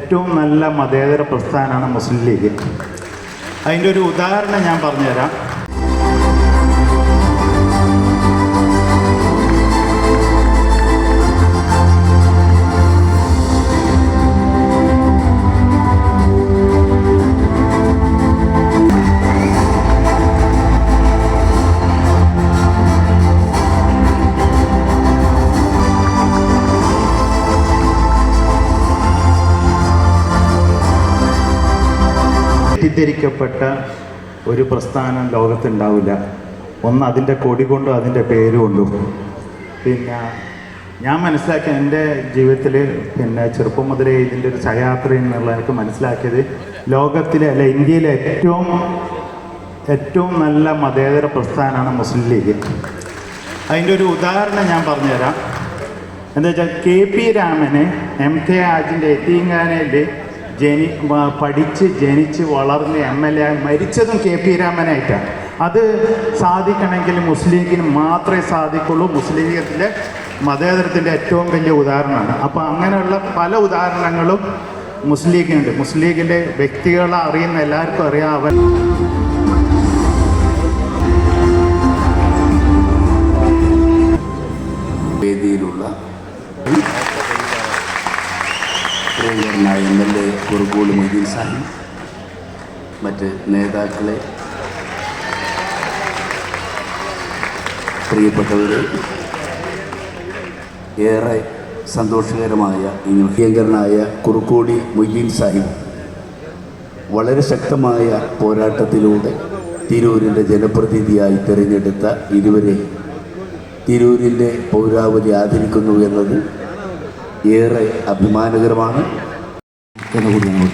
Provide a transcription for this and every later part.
ഏറ്റവും നല്ല മതേതര പ്രസ്ഥാനമാണ് മുസ്ലിം ലീഗ്. അതിൻ്റെ ഒരു ഉദാഹരണം ഞാൻ പറഞ്ഞുതരാം. തെറ്റിദ്ധരിക്കപ്പെട്ട ഒരു പ്രസ്ഥാനം ലോകത്തുണ്ടാവില്ല. ഒന്ന് അതിൻ്റെ കൊടി കൊണ്ടും അതിൻ്റെ പേര് കൊണ്ടും. പിന്നെ ഞാൻ മനസ്സിലാക്കിയ എൻ്റെ ജീവിതത്തിൽ ചെറുപ്പം മുതലേ ഇതിൻ്റെ ഒരു സഹയാത്ര എന്നുള്ള എനിക്ക് മനസ്സിലാക്കിയത് ലോകത്തിലെ അല്ല ഇന്ത്യയിലെ ഏറ്റവും നല്ല മതേതര പ്രസ്ഥാനമാണ് മുസ്ലിം ലീഗ്. അതിൻ്റെ ഒരു ഉദാഹരണം ഞാൻ പറഞ്ഞുതരാം. എന്താ വെച്ചാൽ KP രാമന് MK ആജിൻ്റെ യതീംഖാനയിൽ പഠിച്ച് ജനിച്ച് വളർന്ന് MLA മരിച്ചതും KP രാമനായിട്ടാണ്. അത് സാധിക്കണമെങ്കിൽ മുസ്ലിം ലീഗിന് മാത്രമേ സാധിക്കുള്ളൂ. മുസ്ലിം ലീഗത്തിലെ മതേതരത്തിൻ്റെ ഏറ്റവും വലിയ ഉദാഹരണമാണ്. അപ്പോൾ അങ്ങനെയുള്ള പല ഉദാഹരണങ്ങളും മുസ്ലിം ലീഗിനുണ്ട്. മുസ്ലിം ലീഗിൻ്റെ വ്യക്തികളെ അറിയുന്ന എല്ലാവർക്കും അറിയാം. അവൻ വേദിയിലുള്ള പ്രിയങ്കരനായ MLA കുറുക്കോളി മൊയ്തീൻ സാഹിബ്, മറ്റ് നേതാക്കളെ, പ്രിയപ്പെട്ടവരെ, ഏറെ സന്തോഷകരമായ പ്രിയങ്കരനായ കുറുക്കോളി മൊയ്തീൻ സാഹിബ് വളരെ ശക്തമായ പോരാട്ടത്തിലൂടെ തിരൂരിൻ്റെ ജനപ്രതിനിധിയായി തിരഞ്ഞെടുത്ത ഇരുവരെ തിരൂരിൻ്റെ പൗരാവലി ആദരിക്കുന്നു എന്നത് ഏറെ അഭിമാനകരമാണ് എന്നുകൂടി നമ്മൾ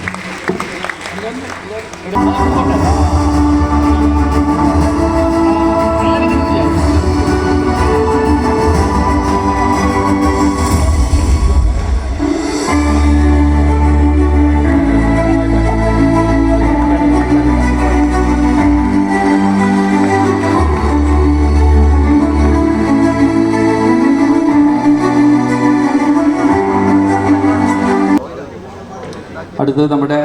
അടുത്തത് നമ്മുടെ